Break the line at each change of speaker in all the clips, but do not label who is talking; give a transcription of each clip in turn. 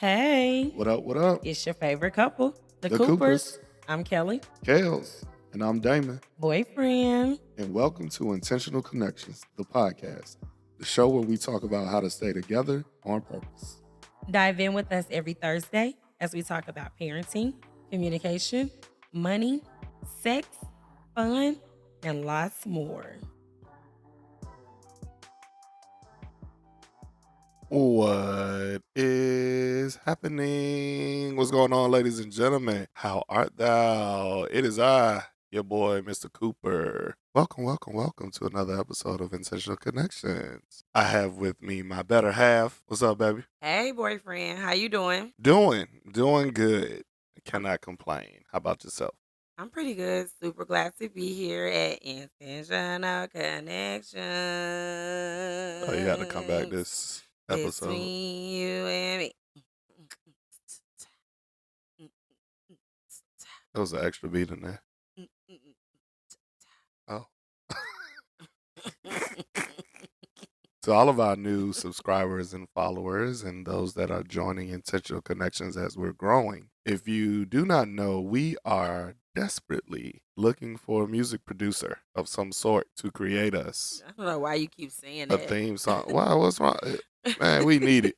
Hey,
What up, what up?
it's your favorite couple, the
The
Coopers.
Coopers,
I'm Kelly,
Kales, and I'm Damon.
boyfriend.
And welcome to Intentional Connections, the podcast, the show where we talk about how to stay together on purpose.
Dive in with us every Thursday as we talk about parenting, communication, money, sex, fun, and lots more.
What is happening? What's going on, ladies and gentlemen? How art thou? It is I, your boy, Mr. Cooper. Welcome to another episode of Intentional Connections. I have with me my better half. What's up, baby?
Hey, boyfriend. How you doing?
Doing good. Cannot complain. How about yourself?
I'm pretty good. Super glad to be here at Intentional Connections.
Oh, you got to come back this episode.
Between you and me.
There was an extra beat in there. Oh. To all of our new subscribers and followers and those that are joining Intentional Connections as we're growing, if you do not know, we are desperately looking for a music producer of some sort to create us
I don't know why you keep saying
a
that.
theme song. Wow, what's wrong? Man, we need it.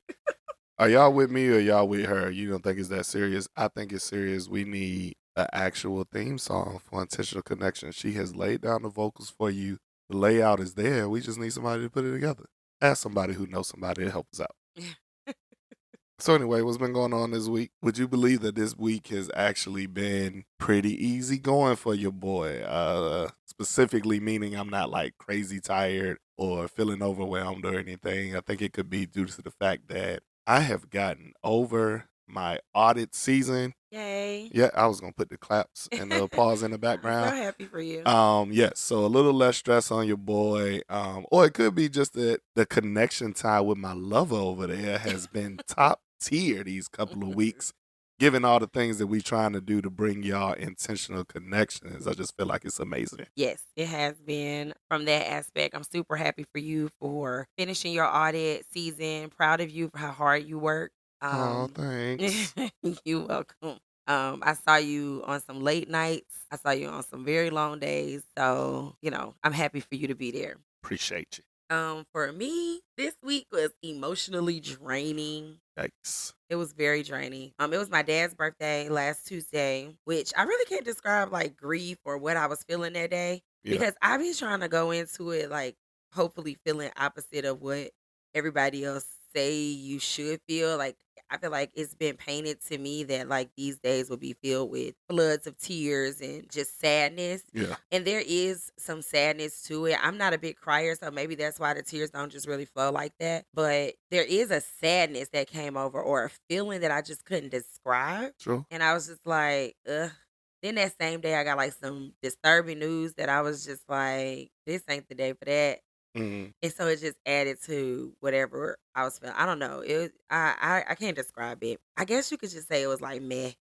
Are y'all with me or y'all with her? You don't think it's that serious? I think it's serious. We need an actual theme song for Intentional Connection. She has laid down the vocals for you. The layout is there. We just need somebody to put it together. Ask somebody who knows somebody to help us out. So anyway, what's been going on this week? Would you believe that this week has actually been pretty easy going for your boy? Specifically meaning I'm not like crazy tired or feeling overwhelmed or anything. I think it could be due to the fact that I have gotten over my audit season.
Yay.
Yeah, I was gonna put the claps and the pause in the
I'm
background.
so happy for you.
Yes, so a little less stress on your boy. Or it could be just that the connection time with my lover over there has been top tier these couple of weeks, given all the things that we're trying to do to bring y'all intentional connections. I just feel like it's amazing.
Yes, it has been from that aspect. I'm super happy for you for finishing your audit season. Proud of you for how hard you work.
Oh, thanks.
You're welcome. I saw you on some late nights. I saw you on some very long days. So, I'm happy for you to be there.
Appreciate you.
For me, this week was emotionally draining.
Yikes.
It was very draining. It was my dad's birthday last Tuesday, which I really can't describe like grief or what I was feeling that day
Yeah.
because I be trying to go into it like hopefully feeling opposite of what everybody else say you should feel. Like I feel like it's been painted to me that like these days will be filled with floods of tears and just sadness.
Yeah.
And there is some sadness to it. I'm not a big crier, so maybe that's why the tears don't just really flow like that. But there is a sadness that came over or a feeling that I just couldn't describe.
True.
And I was just like, ugh. Then that same day, I got like some disturbing news that I was just like, this ain't the day for that.
Mm-hmm.
And so it just added to whatever I was feeling. I don't know. It was, I can't describe it. I guess you could just say it was like meh.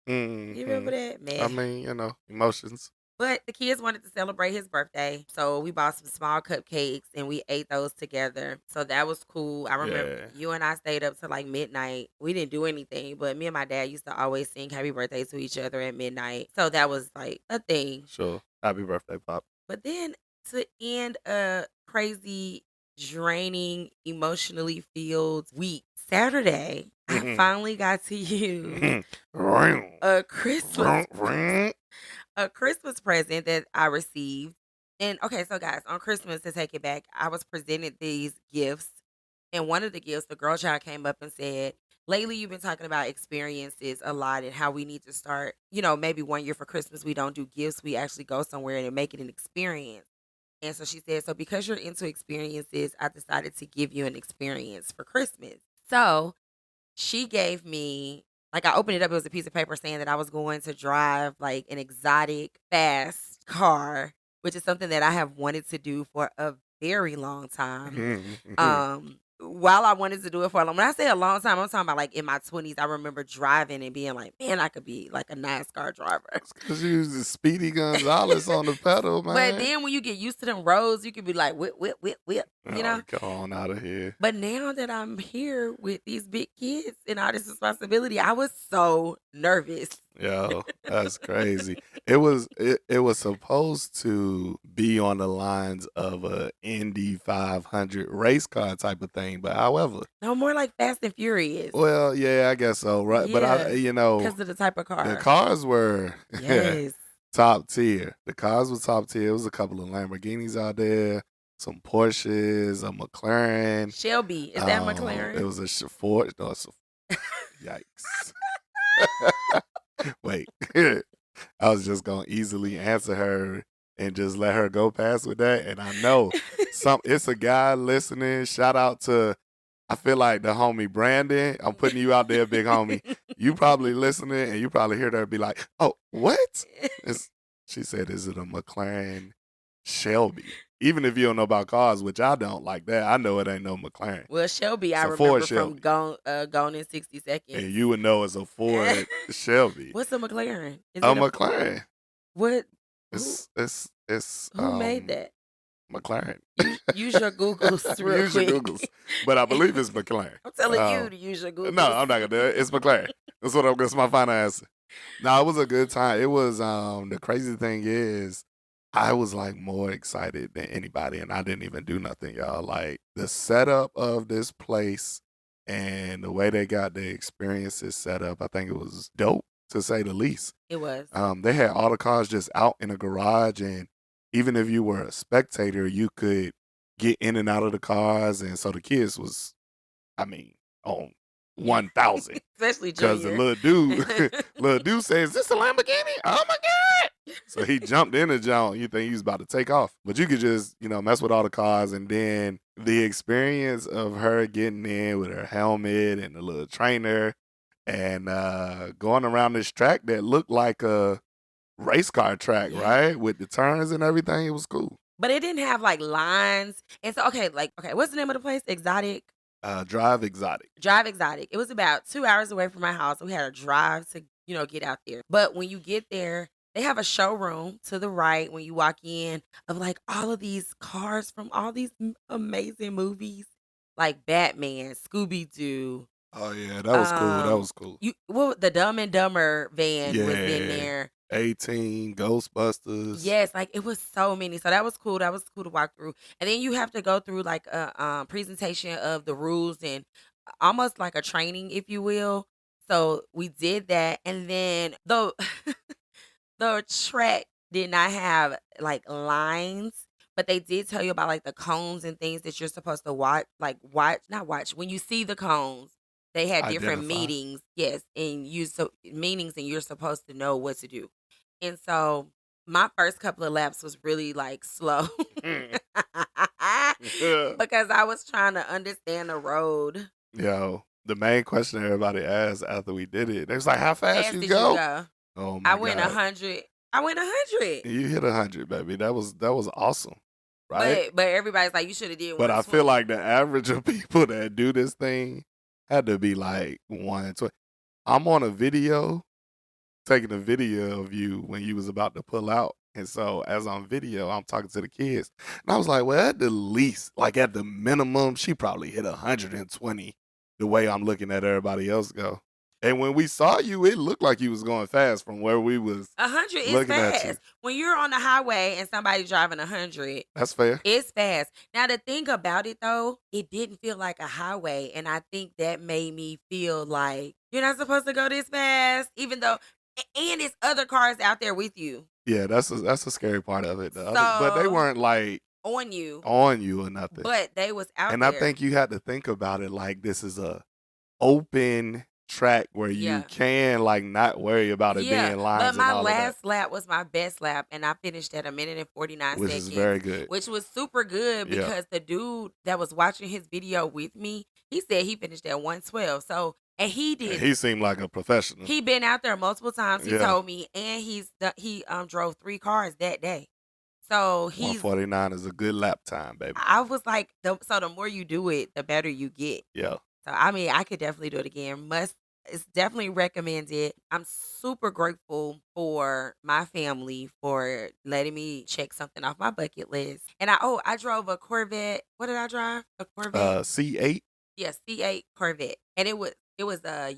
Mm-hmm.
You remember that? Meh.
I mean, emotions.
But the kids wanted to celebrate his birthday. So we bought some small cupcakes and we ate those together. So that was cool. I remember you and I stayed up till like midnight. We didn't do anything, but me and my dad used to always sing happy birthday to each other at midnight. So that was like a thing.
Sure. Happy birthday, Pop.
But then to end a crazy, draining, emotionally filled week, Saturday, I finally got to use a Christmas present that I received. And okay, so guys, on Christmas, to take it back, I was presented these gifts. And one of the gifts, the girl child came up and said, lately you've been talking about experiences a lot and how we need to start, maybe one year for Christmas, we don't do gifts. We actually go somewhere and make it an experience. And so she said, so because you're into experiences, I decided to give you an experience for Christmas. So she gave me, like, I opened it up. It was a piece of paper saying that I was going to drive like an exotic, fast car, which is something that I have wanted to do for a very long time. while I wanted to do it for a long, when I say a long time, I'm talking about like in my 20s. I remember driving and being like, man, I could be like a NASCAR driver.
Because you was the Speedy Gonzalez on the pedal,
But
man.
then when you get used to them roads, you could be like, whip, whip, whip, whip, you know?
Oh, go on out of here.
But now that I'm here with these big kids and all this responsibility, I was so nervous.
Yo, that's crazy. It was supposed to be on the lines of a Indy 500 race car type of thing, but however,
No, more like Fast and Furious.
well, yeah, I guess so, right? But
Yeah, because of the type of
the
car.
cars were
Yes.
top tier. The cars were top tier. It was a couple of Lamborghinis out there, some Porsches, a McLaren.
Shelby. Is that
It
McLaren?
was a Ford. No, it's a yikes. Wait, I was just gonna easily answer her and just let her go past with that. And I know it's a guy listening. Shout out to, I feel like the homie Brandon. I'm putting you out there, big homie. You probably listening and you probably hear her be like, "Oh, what?" She said, "Is it a McLaren Shelby?" Even if you don't know about cars, which I don't like that, I know it ain't no McLaren.
Well, Shelby, I
It's a
remember
Ford
from
Shelby.
Gone in 60
And
Seconds.
you would know it's a Ford Shelby.
What's a McLaren? Is
A
it
McLaren.
what?
It's
Who made that?
McLaren.
Use your Googles real
Use your
quick.
Googles. But I believe it's McLaren.
I'm telling you to use your Googles.
No, I'm not gonna do it. It's McLaren. That's my final answer. No, it was a good time. It was the crazy thing is I was like more excited than anybody and I didn't even do nothing, y'all. Like the setup of this place and the way they got the experiences set up, I think it was dope to say the least.
It was.
They had all the cars just out in a garage, and even if you were a spectator, you could get in and out of the cars, and so the kids was, I mean, on 1,000.
Especially
Because the
Junior.
little dude says, "Is this a Lamborghini? Oh my God." So he jumped in the jump. You think he was about to take off. But you could just, mess with all the cars. And then the experience of her getting in with her helmet and the little trainer and going around this track that looked like a race car track,
Yeah.
right? With the turns and everything. It was cool.
But it didn't have like lines. And so, okay, what's the name of the place? Exotic?
Drive Exotic.
Drive Exotic. It was about 2 hours away from my house. We had to drive to, get out there. But when you get there, they have a showroom to the right when you walk in of like all of these cars from all these amazing movies, like Batman, Scooby Doo.
Oh yeah, that was cool. That was cool.
The Dumb and Dumber van was in
Yeah.
there.
18, Ghostbusters.
Yes, like it was so many. So that was cool. That was cool to walk through. And then you have to go through like a presentation of the rules and almost like a training, if you will. So we did that, and then the track did not have like lines, but they did tell you about like the cones and things that you're supposed to not watch. When you see the cones, they had different
Identify.
meetings, yes, and meanings, and you're supposed to know what to do. And so my first couple of laps was really like slow because I was trying to understand the road.
Yo, the main question everybody asked after we did it, they was like, "How fast
Fast
you
did
go?" Oh my
I went
God.
100. I went 100.
You hit 100, baby. That was awesome, right?
But everybody's like, you should have did
But I
120.
feel like the average of people that do this thing had to be like 120. I'm on a video, taking a video of you when you was about to pull out. And so as I'm video, I'm talking to the kids. And I was like, well, at the least, like at the minimum, she probably hit 120 the way I'm looking at everybody else go. And when we saw you, it looked like you was going fast from where we was
100 is
looking at you.
fast. When you're on the highway and somebody's driving 100,
That's fair.
it's fast. Now, the thing about it, though, it didn't feel like a highway. And I think that made me feel like you're not supposed to go this fast, even though, and it's other cars out there with you
Yeah, that's a scary part of it. But they
So-
weren't like
on you,
on you or nothing.
but they was out
And
there.
I think you had to think about it like this is a open track where you
Yeah.
can like not worry about it being lines
but
and
my
all of
last lap was my best lap, and I finished at 1 minute and 49
that, which
seconds.
is very good.
Which was super good
Yeah.
because the dude that was watching his video with me, he said he finished at 112. So, and he
And
did.
he seemed like a professional.
He been out there multiple times. He
Yeah.
told me, and he drove 3 cars that day. So he's
149 is a good lap time, baby.
I was like, so the more you do it, the better you get.
Yeah.
So I mean, I could definitely do it again. It's definitely recommended. I'm super grateful for my family for letting me check something off my bucket list. And I drove a Corvette. What did I drive? A Corvette?
C8.
Yeah, C8 Corvette. And it was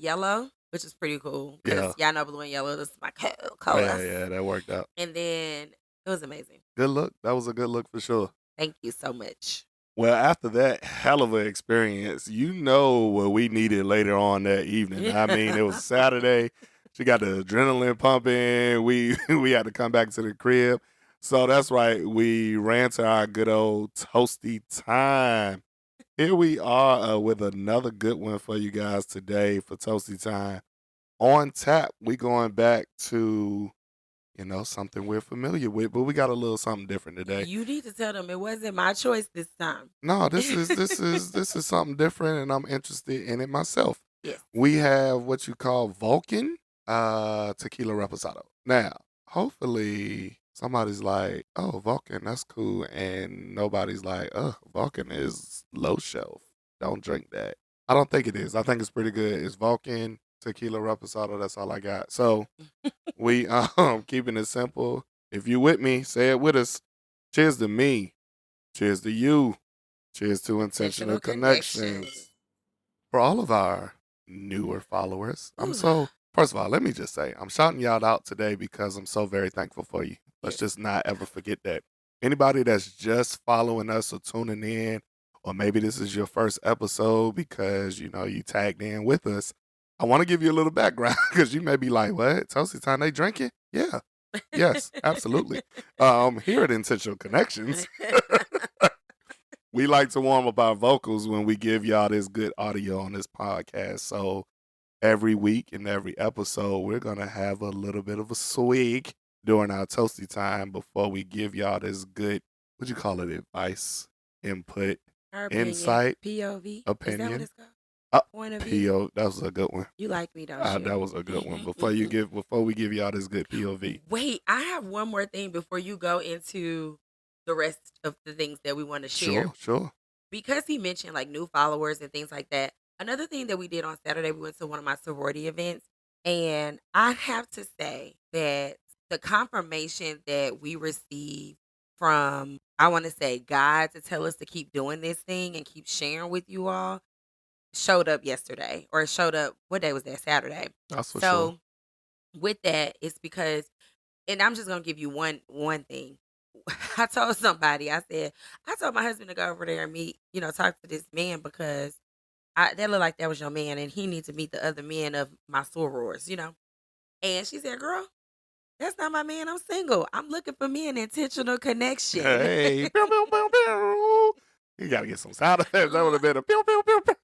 yellow, which is pretty cool because
Yeah.
y'all know blue and yellow. This is my
Oh,
colors.
yeah, that worked out.
And then it was amazing.
Good look. That was a good look for sure.
Thank you so much.
Well, after that hell of an experience, you know what we needed later on that evening. I mean, it was Saturday. She got the adrenaline pumping. We had to come back to the crib. So that's right. We ran to our good old toasty time. Here we are with another good one for you guys today for toasty time. On tap, we going back to something we're familiar with, but we got a little something different today.
You need to tell them it wasn't my choice this time.
No, this is something different, and I'm interested in it myself.
Yes.
We have what you call Vulcan tequila reposado. Now, hopefully somebody's like, "Oh, Vulcan, that's cool," and nobody's like, "Oh, Vulcan is low shelf. Don't drink that." I don't think it is. I think it's pretty good. It's Vulcan tequila reposado. That's all I got. So we keeping it simple. If you with me, say it with us. Cheers to me. Cheers to you. Cheers to intentional connections. For all of our newer followers, first of all, let me just say, I'm shouting y'all out today because I'm so very thankful for you. Let's just not ever forget that. Anybody that's just following us or tuning in, or maybe this is your first episode because, you tagged in with us, I want to give you a little background because you may be like, what? Toasty time, they drinking? Yeah. Yes, absolutely. Here at Intentional Connections, we like to warm up our vocals when we give y'all this good audio on this podcast. So every week and every episode, we're going to have a little bit of a swig during our toasty time before we give y'all this good, what you call it, advice, input, insight,
POV,
opinion.
Is that what it's called?
Point of view. That was a good one.
You like me, don't you?
That was a good one. Before we give y'all this good POV.
Wait, I have one more thing before you go into the rest of the things that we want to share.
Sure.
Because he mentioned like new followers and things like that. Another thing that we did on Saturday, we went to one of my sorority events, and I have to say that the confirmation that we received from, I want to say, God to tell us to keep doing this thing and keep sharing with you all showed up yesterday, or it showed up, what day was that? Saturday.
That's for sure.
So with that, it's because, and I'm just gonna give you one thing. I told somebody, I told my husband to go over there and meet, talk to this man because that looked like that was your man, and he needs to meet the other men of my sorors, And she said, "Girl, that's not my man. I'm single. I'm looking for me an intentional connection."
Hey, pew, pew, pew, pew. You gotta get some sound effects. That would have been a pew, pew, pew, pew.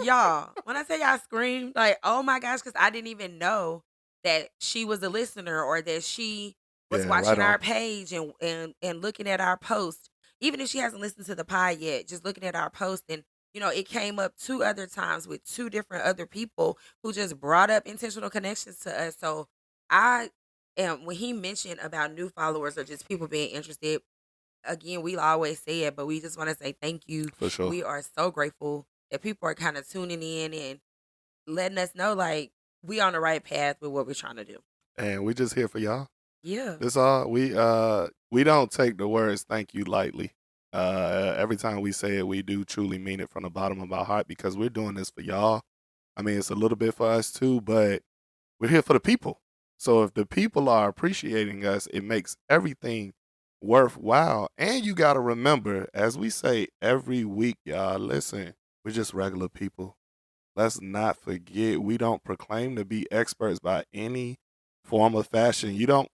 Y'all, when I say y'all screamed, like, oh my gosh, because I didn't even know that she was a listener or that she was watching our page and looking at our post. Even if she hasn't listened to the pod yet, just looking at our post. And, it came up 2 other times with 2 different other people who just brought up intentional connections to us. So when he mentioned about new followers or just people being interested, again, we always say it, but we just want to say thank you.
For sure.
We are so grateful that people are kind of tuning in and letting us know, like, we on the right path with what we're trying to do.
And we just here for y'all.
Yeah.
That's all. We don't take the words thank you lightly. Every time we say it, we do truly mean it from the bottom of our heart because we're doing this for y'all. I mean, it's a little bit for us too, but we're here for the people. So if the people are appreciating us, it makes everything worthwhile. And you got to remember, as we say every week, y'all, listen, we're just regular people. Let's not forget, we don't proclaim to be experts by any form of fashion. You don't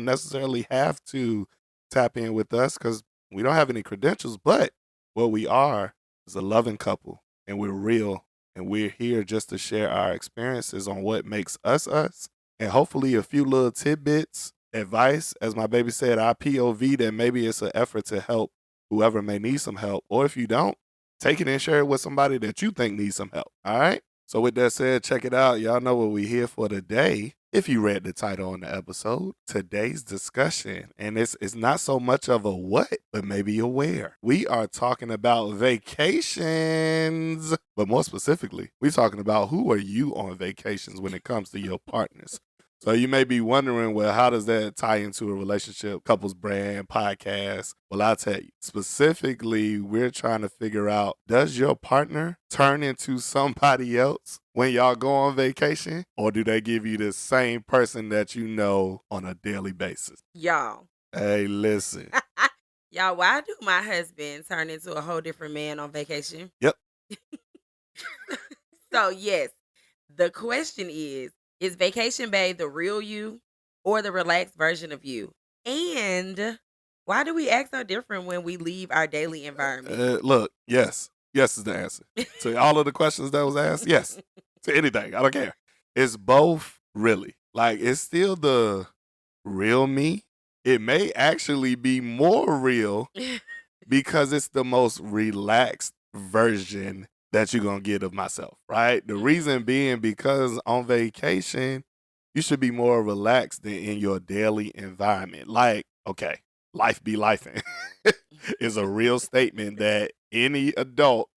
necessarily have to tap in with us because we don't have any credentials, but what we are is a loving couple, and we're real, and we're here just to share our experiences on what makes us us, and hopefully a few little tidbits, advice, as my baby said, our POV, that maybe it's an effort to help whoever may need some help, or if you don't, take it and share it with somebody that you think needs some help, all right? So with that said, check it out. Y'all know what we here for today. If you read the title on the episode, today's discussion, and it's not so much of a what, but maybe a where. We are talking about vacations, but more specifically, we're talking about who are you on vacations when it comes to your partners. So you may be wondering, well, how does that tie into a relationship, couples brand, podcast? Well, I'll tell you. Specifically, we're trying to figure out, does your partner turn into somebody else when y'all go on vacation? Or do they give you the same person that you know on a daily basis?
Y'all.
Hey, listen.
Y'all, why do my husband turn into a whole different man on vacation?
Yep.
So, yes, the question is Vacation Bae the real you or the relaxed version of you? And why do we act so different when we leave our daily environment?
Look, yes. Yes is the answer. To all of the questions that was asked, yes. To anything. I don't care. It's both, really. Like, it's still the real me. It may actually be more real because it's the most relaxed version that you're going to get of myself, right? The reason being because on vacation, you should be more relaxed than in your daily environment. Like, okay, life be lifing is a real statement that any adult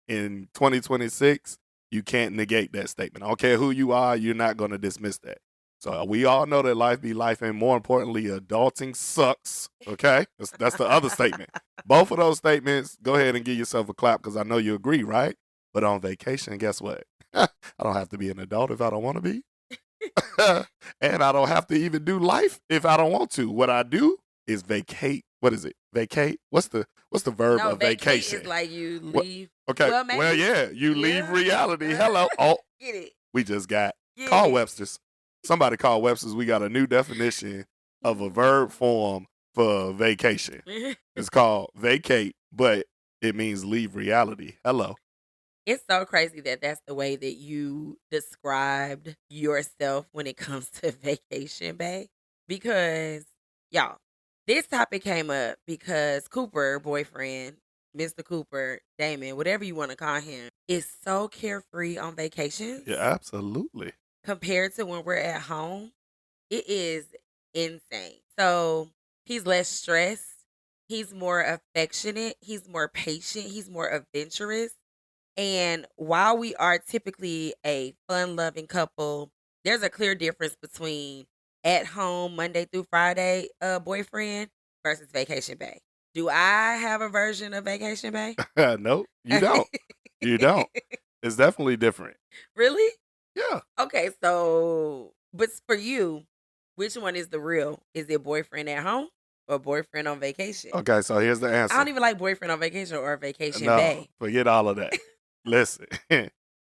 in 2026, you can't negate that statement. I don't care who you are, you're not going to dismiss that. So we all know that life be life, and more importantly, adulting sucks. Okay, that's the other statement. Both of those statements, go ahead and give yourself a clap because I know you agree, right? But on vacation, guess what? I don't have to be an adult if I don't want to be, and I don't have to even do life if I don't want to. What I do is vacate. What is it? Vacate. What's the verb
No,
of
vacate
vacation?
is like you
What-
leave.
Okay.
Well,
Well,
maybe.
yeah, you leave
Yeah.
reality. Hello. Oh,
Get it.
we just got
Get
call
it.
Webster's. Somebody call Webster's. We got a new definition of a verb form for vacation. It's called vacate, but it means leave reality. Hello.
It's so crazy that that's the way that you described yourself when it comes to Vacation Bay. Because, y'all, this topic came up because Cooper, boyfriend, Mr. Cooper, Damon, whatever you want to call him, is so carefree on vacations
Yeah, absolutely.
compared to when we're at home. It is insane. So he's less stressed. He's more affectionate. He's more patient. He's more adventurous. And while we are typically a fun loving couple, there's a clear difference between at home Monday through Friday boyfriend versus Vacation Bay. Do I have a version of Vacation Bay?
Nope, you don't. You don't. It's definitely different.
Really?
Yeah.
Okay, so but for you, which one is the real? Is it boyfriend at home or boyfriend on vacation?
Okay, so here's the
I
answer.
don't even like boyfriend on vacation or Vacation
No,
Bay.
forget all of that. Listen,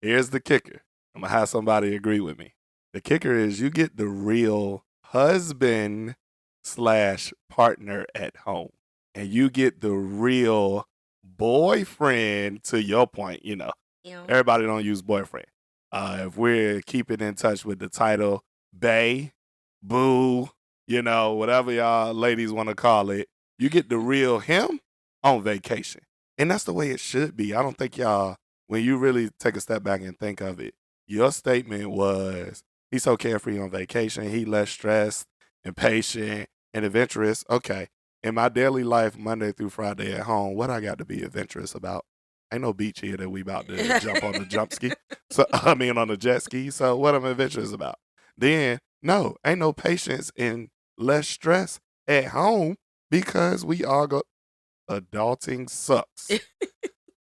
here's the kicker. I'm going to have somebody agree with me. The kicker is you get the real husband slash partner at home, and you get the real boyfriend to your point. You know,
Yeah.
everybody don't use boyfriend. If we're keeping in touch with the title, bae, boo, you know, whatever y'all ladies want to call it, you get the real him on vacation. And that's the way it should be. I don't think y'all, when you really take a step back and think of it, your statement was he's so carefree on vacation, he less stressed and patient and adventurous. Okay. In my daily life, Monday through Friday at home, what I got to be adventurous about? Ain't no beach here that we about to jump on the jump ski. So on the jet ski. So what I'm adventurous about? Then no, ain't no patience and less stress at home because we all go adulting sucks.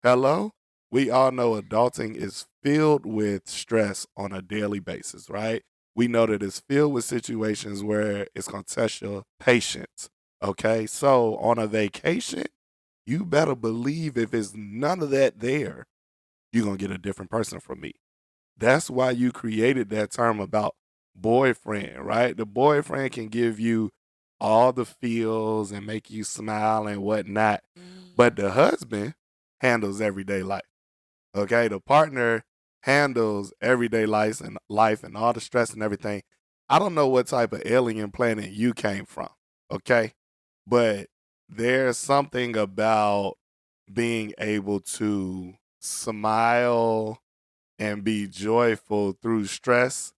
Hello? We all know adulting is filled with stress on a daily basis, right? We know that it's filled with situations where it's going to test your patience. Okay? So on a vacation, you better believe if it's none of that there, you're going to get a different person from me. That's why you created that term about boyfriend, right? The boyfriend can give you all the feels and make you smile and whatnot. But the husband handles everyday life. Okay. The partner handles everyday life and all the stress and everything. I don't know what type of alien planet you came from. Okay. But there's something about being able to smile and be joyful through stress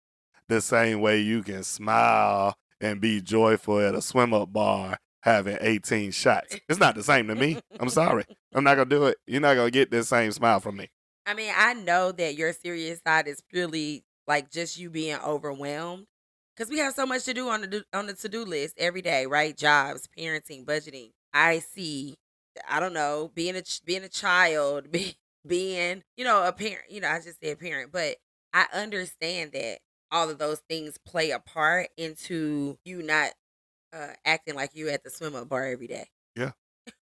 the same way you can smile and be joyful at a swim up bar having 18 shots. It's not the same to me. I'm sorry. I'm not going to do it. You're not going to get this same smile from me.
I mean, I know that your serious side is purely like just you being overwhelmed because we have so much to do on the to do list every day, right? Jobs, parenting, budgeting. I see. I don't know, being a child, being a parent. I just said parent, but I understand that all of those things play a part into you not acting like you at the swim up bar every day.
Yeah.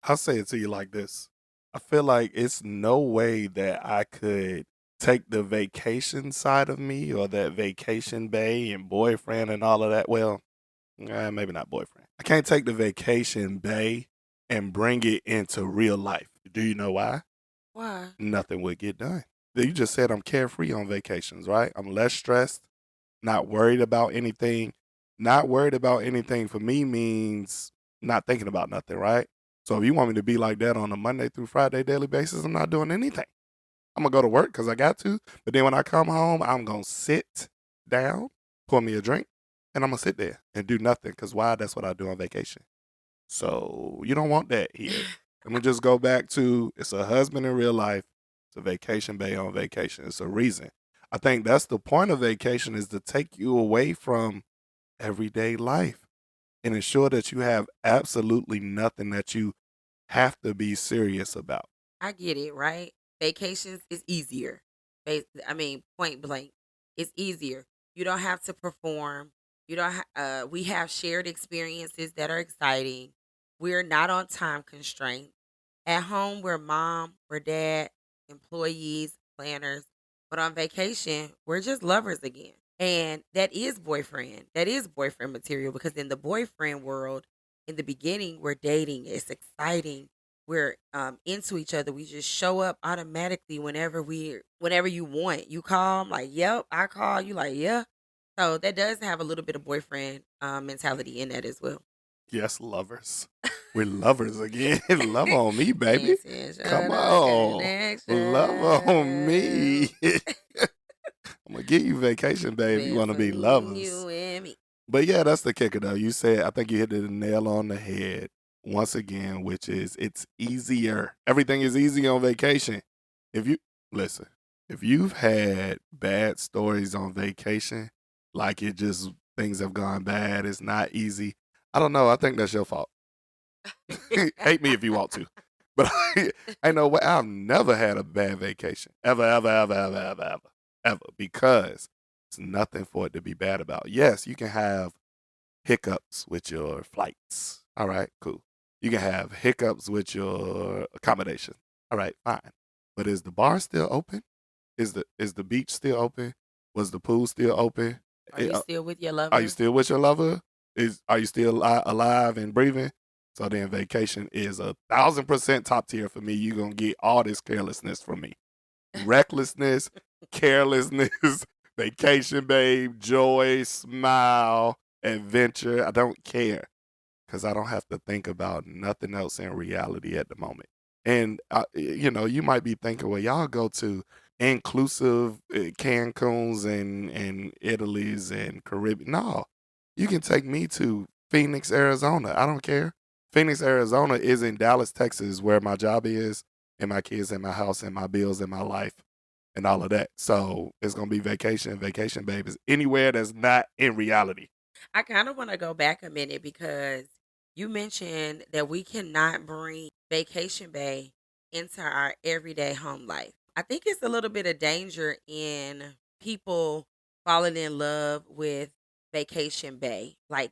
I'll say it to you like this. I feel like it's no way that I could take the vacation side of me or that vacation bay and boyfriend and all of that. Well, maybe not boyfriend. I can't take the vacation bay and bring it into real life. Do you know why?
Why?
Nothing would get done. You just said I'm carefree on vacations, right? I'm less stressed, not worried about anything. Not worried about anything for me means not thinking about nothing, right? So if you want me to be like that on a Monday through Friday daily basis, I'm not doing anything. I'm gonna go to work because I got to, but then when I come home, I'm gonna sit down, pour me a drink, and I'm gonna sit there and do nothing. Cause why? That's what I do on vacation. So you don't want that here. Let me just go back to it's a husband in real life. It's a vacation bay on vacation. It's a reason. I think that's the point of vacation is to take you away from everyday life and ensure that you have absolutely nothing that you have to be serious about.
I get it, right? Vacations is easier. I mean, point blank, it's easier. You don't have to perform. You don't. We have shared experiences that are exciting. We're not on time constraints. At home, we're mom, we're dad, employees, planners. But on vacation, we're just lovers again. And that is boyfriend. That is boyfriend material because in the boyfriend world, in the beginning, we're dating. It's exciting. We're into each other. We just show up automatically whenever you want. You call, I'm like, yep, I call. You like, yeah. So that does have a little bit of boyfriend mentality in that as well.
Yes, lovers. We're lovers again. Love on me, baby. Come
Intentional
on. Love on me.
connection
I'm gonna get you vacation, babe. You want to be
between
lovers.
you and me.
But yeah, that's the kicker though. You said I think you hit the nail on the head once again, which is it's easier. Everything is easy on vacation. If you listen, if you've had bad stories on vacation, like it just things have gone bad, it's not easy. I don't know. I think that's your fault. Hate me if you want to. But I know what I've never had a bad vacation. Ever, ever, ever, ever, ever, ever, ever. Because it's nothing for it to be bad about. Yes, you can have hiccups with your flights. All right, cool. You can have hiccups with your accommodation. All right, fine. But is the bar still open? Is the beach still open? Was the pool still open?
Are you still with your
Are you
lover?
still with your lover? Are you still alive and breathing? So then vacation is 1,000% top tier for me. You're gonna get all this carelessness from me. Recklessness, carelessness, vacation, babe, joy, smile, adventure. I don't care because I don't have to think about nothing else in reality at the moment. And you might be thinking, well, y'all go to inclusive Cancuns and Italy's and Caribbean. No, you can take me to Phoenix, Arizona. I don't care. Phoenix, Arizona is in Dallas, Texas, where my job is, and my kids, and my house, and my bills, and my life, and all of that. So it's gonna be vacation, babies. Anywhere that's not in reality.
I kind of want to go back a minute because you mentioned that we cannot bring Vacation Bay into our everyday home life. I think it's a little bit of danger in people falling in love with Vacation Bay, like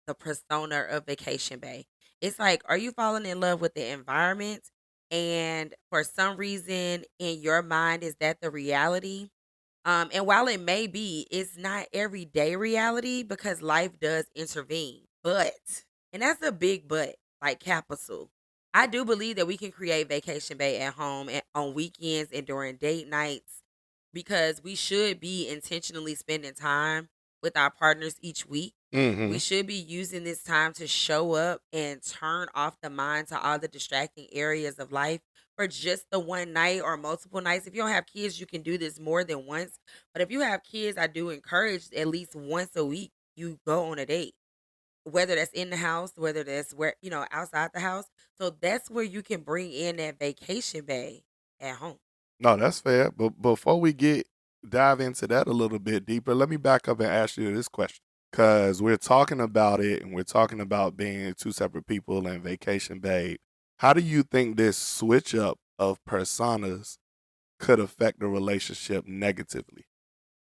the persona of Vacation Bay. It's like, are you falling in love with the environment? And for some reason in your mind, is that the reality? And while it may be, it's not everyday reality because life does intervene. But, and that's a big but, like capital. I do believe that we can create Vacation Bay at home and on weekends and during date nights because we should be intentionally spending time with our partners each week.
Mm-hmm.
We should be using this time to show up and turn off the mind to all the distracting areas of life for just the one night or multiple nights. If you don't have kids, you can do this more than once. But if you have kids, I do encourage at least once a week you go on a date, whether that's in the house, whether that's where, outside the house. So that's where you can bring in that vacation bay at home.
No, that's fair. But before we dive into that a little bit deeper, let me back up and ask you this question. Because we're talking about it and we're talking about being two separate people and vacation babe. How do you think this switch up of personas could affect the relationship negatively?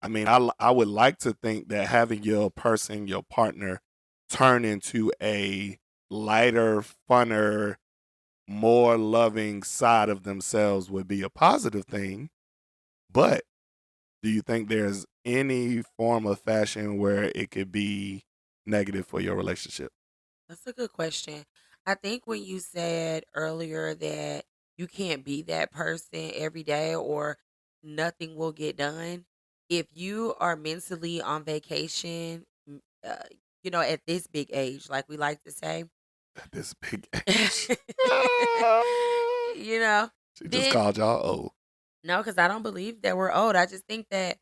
I mean, I would like to think that having your partner, turn into a lighter, funner, more loving side of themselves would be a positive thing. But do you think there's any form of fashion where it could be negative for your relationship?
That's a good question. I think when you said earlier that you can't be that person every day or nothing will get done, if you are mentally on vacation, at this big age, like we like to say,
At this big age.
you know,
She just
then
called y'all old.
no, because I don't believe that we're old. I just think that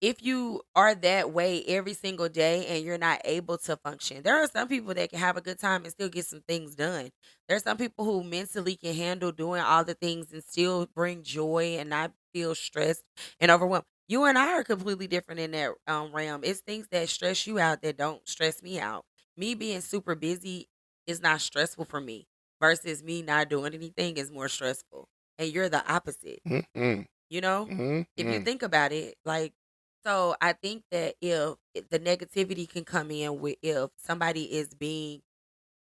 if you are that way every single day and you're not able to function, there are some people that can have a good time and still get some things done. There are some people who mentally can handle doing all the things and still bring joy and not feel stressed and overwhelmed. You and I are completely different in that realm. It's things that stress you out that don't stress me out. Me being super busy is not stressful for me, versus me not doing anything is more stressful. And you're the opposite.
Mm-mm.
You know, if you
Mm-mm.
think about it, like, so I think that if the negativity can come in with if somebody is being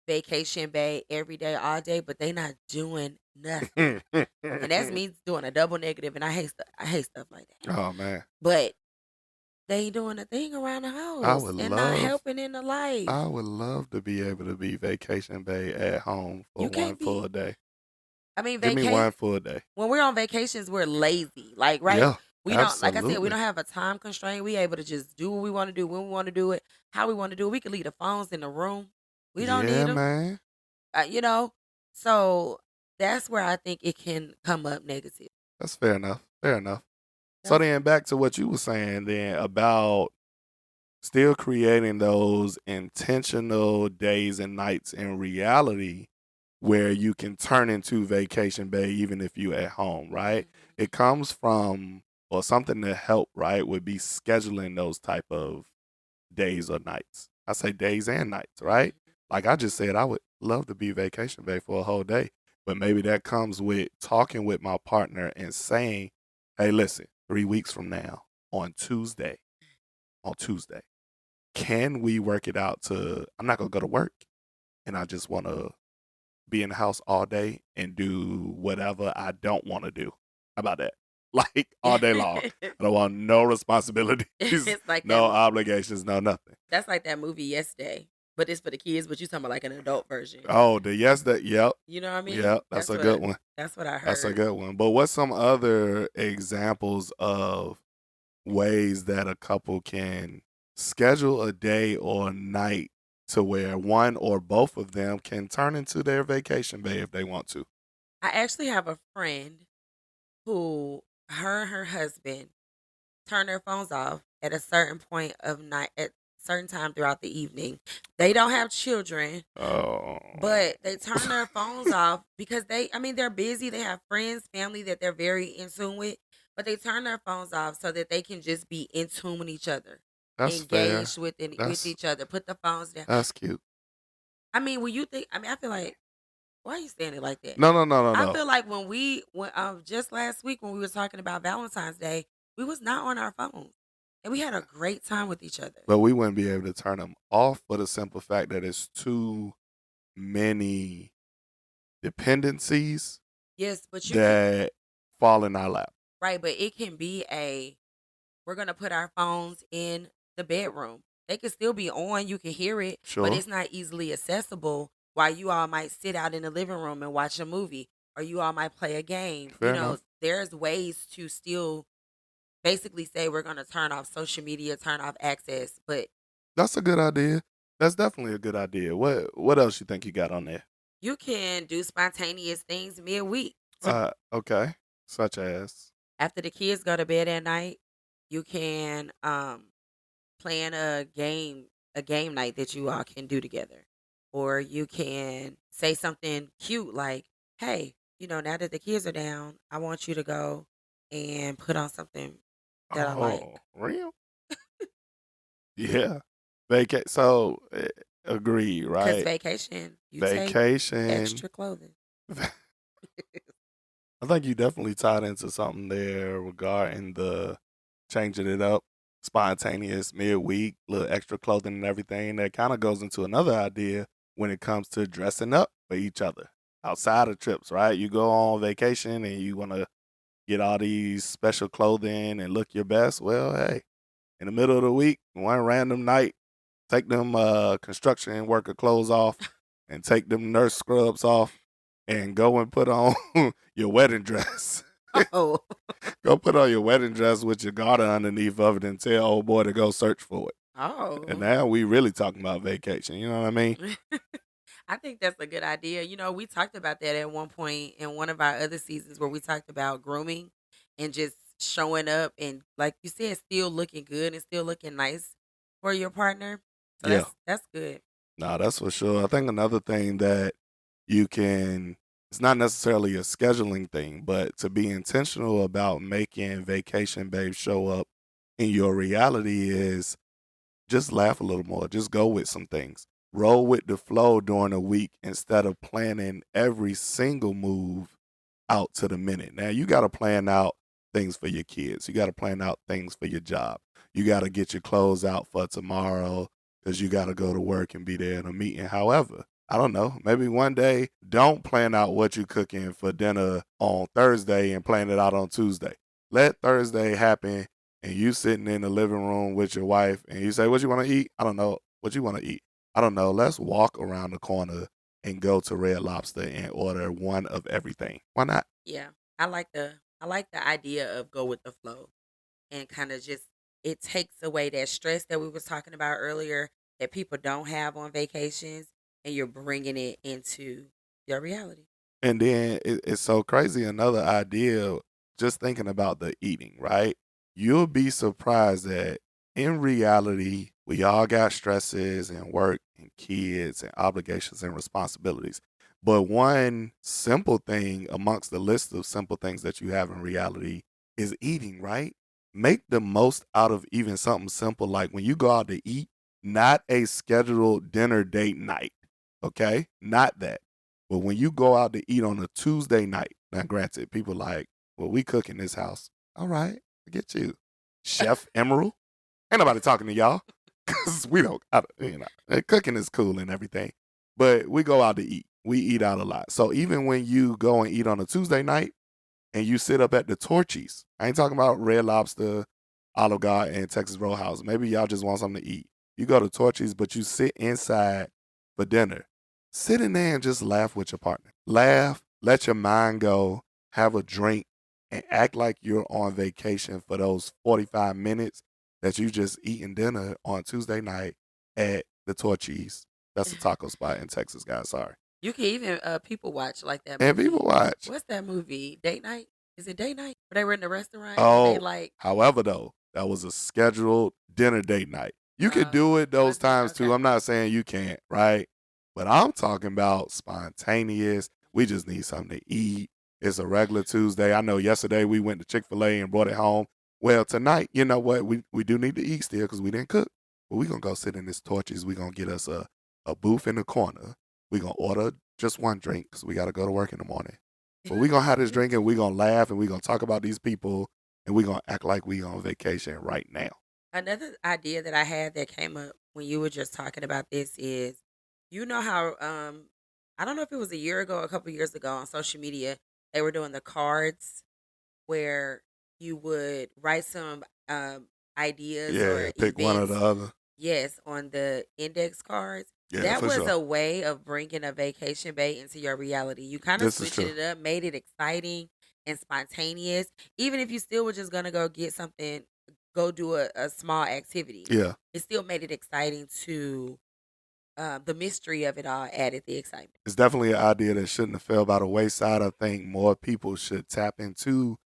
vacation bay every day, all day, but they not doing nothing, and that's me doing a double negative, and I hate stuff like that.
Oh man.
But they ain't doing a thing around the
I
house
would
and not
love
helping in the life.
I would love to be able to be vacation bay at home for
You
one
can't
full
be.
day.
I mean,
Give me one full day.
when we're on vacations, we're lazy. Like, right?
Yeah,
We don't, like I said, we
absolutely.
don't have a time constraint. We able to just do what we want to do when we want to do it, how we want to do it. We can leave the phones in the room. We don't need
Yeah,
them.
man.
You know. So that's where I think it can come up negative.
That's fair enough. Fair enough. So
That's
then back to what you were saying then about still creating those intentional days and nights in reality where you can turn into vacation bay even if you at home, right?
Mhm.
It comes from or something to help, right, would be scheduling those type of days or nights. I say days and nights, right?
Mhm.
Like I just said, I would love to be vacation bay for a whole day. But maybe that comes with talking with my partner and saying, hey, listen, 3 weeks from now on Tuesday, can we work it out to I'm not gonna go to work and I just wanna be in the house all day and do whatever I don't wanna do. How about that? Like all day long. I don't want no responsibilities,
It's like
no obligations, no nothing.
that's like that movie Yesterday, but it's for the kids. But you talking about like an adult version.
Oh, the yes that yep.
You know what I mean?
Yep, that's a good one.
That's what I
That's a
heard.
good one. But what's some other examples of ways that a couple can schedule a day or a night to where one or both of them can turn into their vacation bay if they want to?
I actually have a friend who her and her husband turn their phones off at a certain point of night at certain time throughout the evening. They don't have children,
Oh.
but they turn their phones off because they're busy. They have friends, family that they're very in tune with, but they turn their phones off so that they can just be in tune with each other,
That's fair.
engaged with
That's
each other. Put the phones down.
that's cute.
When you think, I feel like, why are you saying it like that?
No, no, no, no,
I
no.
feel like when just last week when we were talking about Valentine's Day, we was not on our phones. And we had a great time with each other.
But we wouldn't be able to turn them off for the simple fact that it's too many dependencies
Yes, but you can,
that fall in our lap.
right, but it can be we're gonna put our phones in the bedroom. They can still be on, you can hear it, but
Sure.
it's not easily accessible while you all might sit out in the living room and watch a movie or you all might play a game.
Fair enough.
There's ways to still basically say we're gonna turn off social media, turn off access, but
That's a good idea. That's definitely a good idea. What else you think you got on there?
you can do spontaneous things midweek.
Okay. Such as.
After the kids go to bed at night, you can plan a game night that you all can do together. Or you can say something cute like, "Hey, now that the kids are down, I want you to go and put on something that I like."
Oh, real? Yeah. So, agree,
Cuz
right?
vacation, you take
Vacation.
extra clothing.
I think you definitely tied into something there regarding the changing it up, spontaneous midweek, little extra clothing and everything. That kind of goes into another idea when it comes to dressing up for each other outside of trips, right? You go on vacation and you want to get all these special clothing and look your best. Well, hey, in the middle of the week, one random night, take them construction worker clothes off and take them nurse scrubs off and go and put on your wedding dress.
Oh.
Go put on your wedding dress with your garter underneath of it and tell old boy to go search for it. And
Oh.
now we really talking about vacation. You know what I mean?
I think that's a good idea. We talked about that at one point in one of our other seasons where we talked about grooming and just showing up and, like you said, still looking good and still looking nice for your partner. So
Yeah.
that's good.
No, that's for sure. I think another thing that you can, it's not necessarily a scheduling thing, but to be intentional about making vacation babe show up in your reality is just laugh a little more. Just go with some things. Roll with the flow during the week instead of planning every single move out to the minute. Now you got to plan out things for your kids. You got to plan out things for your job. You got to get your clothes out for tomorrow because you got to go to work and be there in a meeting. However, I don't know. Maybe one day don't plan out what you cooking for dinner on Thursday and plan it out on Tuesday. Let Thursday happen and you sitting in the living room with your wife and you say, "What you want to eat?" "I don't know." "What you want to eat?" "I don't know." "Let's walk around the corner and go to Red Lobster and order one of everything." Why not?
Yeah. I like the idea of go with the flow and kind of just it takes away that stress that we was talking about earlier that people don't have on vacations and you're bringing it into your reality.
And then it's so crazy. Another idea, just thinking about the eating, right? You'll be surprised that in reality, we all got stresses and work and kids and obligations and responsibilities. But one simple thing amongst the list of simple things that you have in reality is eating, right? Make the most out of even something simple like when you go out to eat, not a scheduled dinner date night, okay? Not that. But when you go out to eat on a Tuesday night, now granted, people like, well, we cook in this house. All right, I get you. Chef Emerald. Ain't nobody talking to y'all. Cause we don't, cooking is cool and everything. But we go out to eat. We eat out a lot. So even when you go and eat on a Tuesday night and you sit up at the Torchies, I ain't talking about Red Lobster, Olive Garden, and Texas Roadhouse. Maybe y'all just want something to eat. You go to Torchies, but you sit inside for dinner. Sit in there and just laugh with your partner. Laugh, let your mind go, have a drink, and act like you're on vacation for those 45 minutes that you just eating dinner on Tuesday night at the Torchies. That's a taco spot in Texas, guys. Sorry.
You can even people watch like that
And people
movie.
watch.
What's that movie? Date night? Is it date night? Where they were in the restaurant and they
Oh,
like
however, though, that was a scheduled dinner date night. You could do it those
was it?
times too.
Okay.
I'm not saying you can't, right? But I'm talking about spontaneous. We just need something to eat. It's a regular Tuesday. I know yesterday we went to Chick-fil-A and brought it home. Well, tonight, you know what? We do need to eat still because we didn't cook. But we're going to go sit in this Torches. We're going to get us a booth in the corner. We're going to order just one drink because we got to go to work in the morning. But we're going to have this drink and we're going to laugh and we're going to talk about these people and we're going to act like we on vacation right now.
Another idea that I had that came up when you were just talking about this is, how I don't know if it was a year ago, or a couple years ago on social media, they were doing the cards where you would write some ideas
Yeah,
or
pick one or the
events,
other.
yes, on the index cards.
Yeah,
That
for
was
sure.
a way of bringing a vacation bait into your reality. You kind of
This is
switched
true.
it up, made it exciting and spontaneous. Even if you still were just gonna go get something, go do a small activity.
Yeah.
It still made it exciting to the mystery of it all added the excitement.
It's definitely an idea that shouldn't have fell by the wayside. I think more people should tap into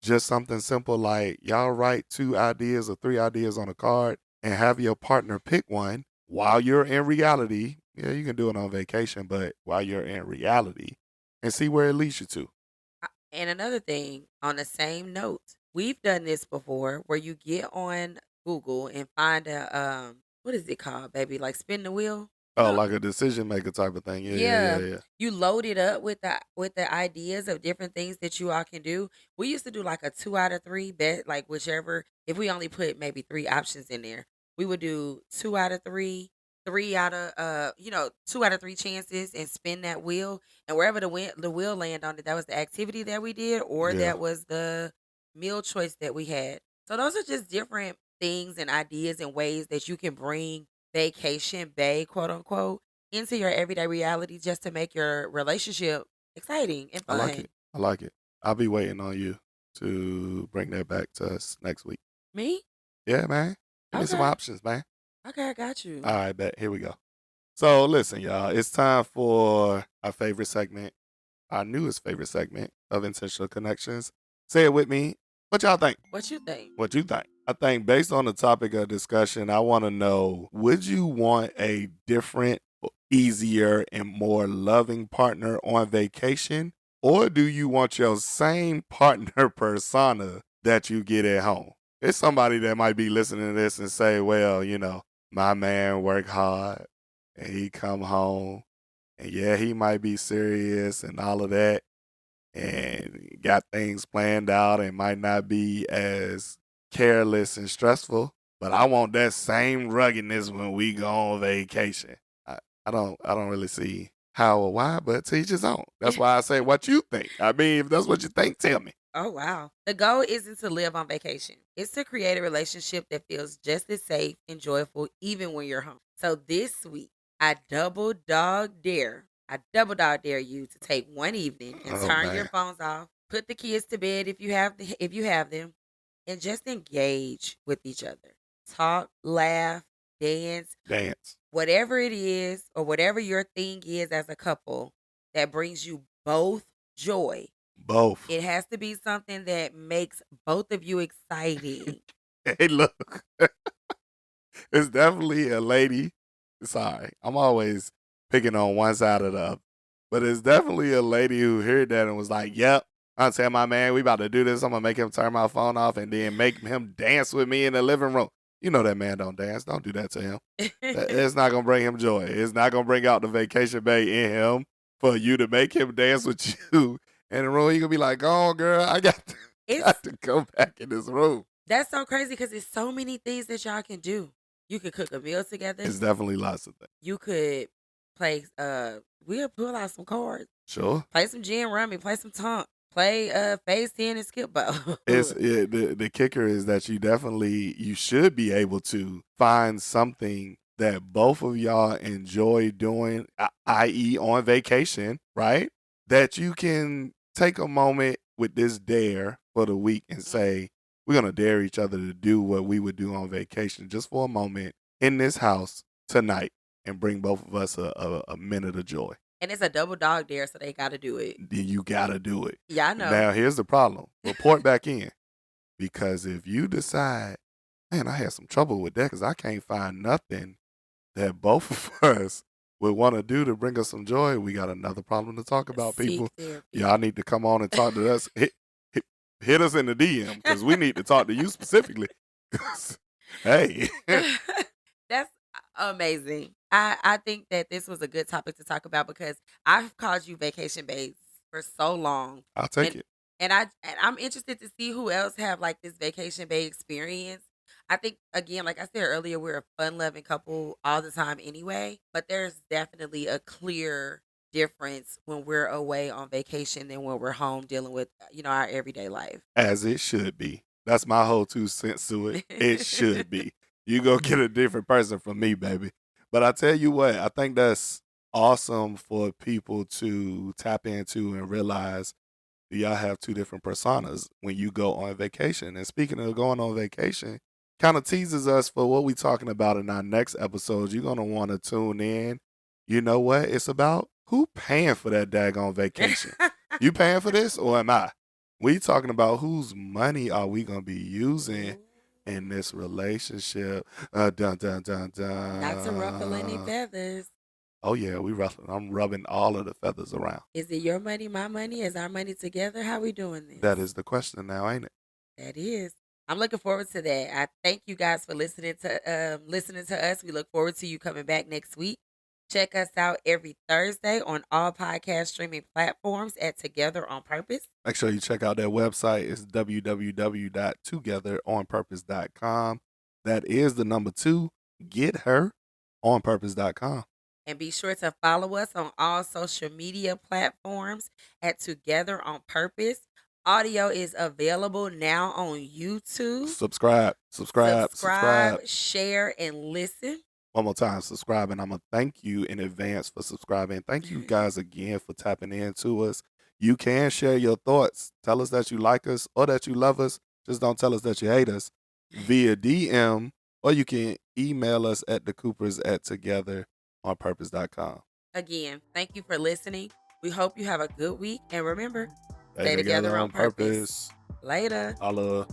just something simple like y'all write 2 ideas or 3 ideas on a card and have your partner pick one while you're in reality. Yeah, you can do it on vacation, but while you're in reality and see where it leads you to.
And another thing, on the same note, we've done this before where you get on Google and find a what is it called, baby? Like spin the wheel. You
Oh,
know,
like a decision maker type of thing. Yeah, yeah,
yeah,
yeah, yeah.
you load it up with the ideas of different things that you all can do. We used to do like a 2 out of 3 bet, like whichever. If we only put maybe 3 options in there, we would do 2 out of 3, 2 out of 3 chances, and spin that wheel. And wherever the wheel land on it, that was the activity that we did, or
Yeah,
that was the meal choice that we had. So those are just different things and ideas and ways that you can bring vacation bay, quote unquote, into your everyday reality just to make your relationship exciting and
I like
fun.
it. I like it. I'll be waiting on you to bring that back to us next week.
Me?
Yeah, man. Give me some
Okay.
options, man.
Okay, I got you.
All right, bet. Here we go. So listen, y'all, it's time for our favorite segment, our newest favorite segment of Intentional Connections. Say it with me. What y'all think?
What you think?
What you think? I think based on the topic of discussion, I want to know, would you want a different, easier, and more loving partner on vacation? Or do you want your same partner persona that you get at home? It's somebody that might be listening to this and say, well, my man work hard and he come home and yeah, he might be serious and all of that and got things planned out and might not be as careless and stressful. But I want that same ruggedness when we go on vacation. I don't really see how or why, but to each his own. That's why I say what you think. I mean, if that's what you think, tell me.
Oh, wow. The goal isn't to live on vacation. It's to create a relationship that feels just as safe and joyful even when you're home. So this week, I double dog dare you to take one evening and
Oh
turn your
man,
phones off, put the kids to bed if you have them, and just engage with each other. Talk, laugh, dance,
dance.
whatever it is or whatever your thing is as a couple that brings you both joy.
Both.
It has to be something that makes both of you exciting.
Hey, look. It's definitely a lady. Sorry, I'm always picking on one side or the other. But it's definitely a lady who heard that and was like, yep, I'm telling my man, we about to do this. I'm going to make him turn my phone off and then make him dance with me in the living room. You know that man don't dance. Don't do that to him. It's not going to bring him joy. It's not going to bring out the vacation bay in him for you to make him dance with you in the room. You're going to be like, oh, girl, I
It's
got to go back in this room.
that's so crazy because it's so many things that y'all can do. You could cook a meal together.
It's definitely lots of things.
You could play we'll pull out some cards,
Sure.
play some gin rummy, play some tonk, play phase 10 and skip ball.
The kicker is that you should be able to find something that both of y'all enjoy doing, i.e., on vacation, right? That you can take a moment with this dare for the week and say, we're gonna dare each other to do what we would do on vacation just for a moment in this house tonight and bring both of us a minute of joy.
And it's a double dog dare, so they gotta do it.
Then you gotta do it.
Yeah, I know.
Now here's the problem. Report back in. Because if you decide, man, I had some trouble with that because I can't find nothing that both of us would want to do to bring us some joy, we got another problem to talk about,
Seek
people.
therapy.
Y'all need to come on and talk to us. Hit us in the DM because we need to talk to you specifically. Hey,
That's amazing. I think that this was a good topic to talk about because I've called you vacation babes for so long.
I'll take
And
it.
I'm interested to see who else have like this vacation bay experience. I think again, like I said earlier, we're a fun loving couple all the time anyway, but there's definitely a clear difference when we're away on vacation than when we're home dealing with, our everyday life.
As it should be. That's my whole 2 cents to it. It should be. You go get a different person from me, baby. But I tell you what, I think that's awesome for people to tap into and realize y'all have 2 different personas when you go on vacation. And speaking of going on vacation, kind of teases us for what we talking about in our next episode. You're gonna want to tune in. You know what? It's about who paying for that daggone vacation. You paying for this or am I? We talking about whose money are we gonna be using in this relationship? Dun dun dun dun.
Not to ruffle any feathers.
Oh yeah, we ruffling. I'm rubbing all of the feathers around.
Is it your money, my money? Is our money together? How we doing this?
That is the question now, ain't it?
That is. I'm looking forward to that. I thank you guys for listening to us. We look forward to you coming back next week. Check us out every Thursday on all podcast streaming platforms at Together on Purpose.
Make sure you check out their website. It's www.togetheronpurpose.com. That is the number 2. Get her on purpose.com.
And be sure to follow us on all social media platforms at Together on Purpose. Audio is available now on YouTube.
Subscribe,
share, and listen.
One more time, subscribe, and I'm going to thank you in advance for subscribing. Thank you guys again for tapping into us. You can share your thoughts. Tell us that you like us or that you love us. Just don't tell us that you hate us via DM, or you can email us at thecoopers@togetheronpurpose.com.
Again, thank you for listening. We hope you have a good week. And remember,
Stay together on purpose.
Later.
Holla.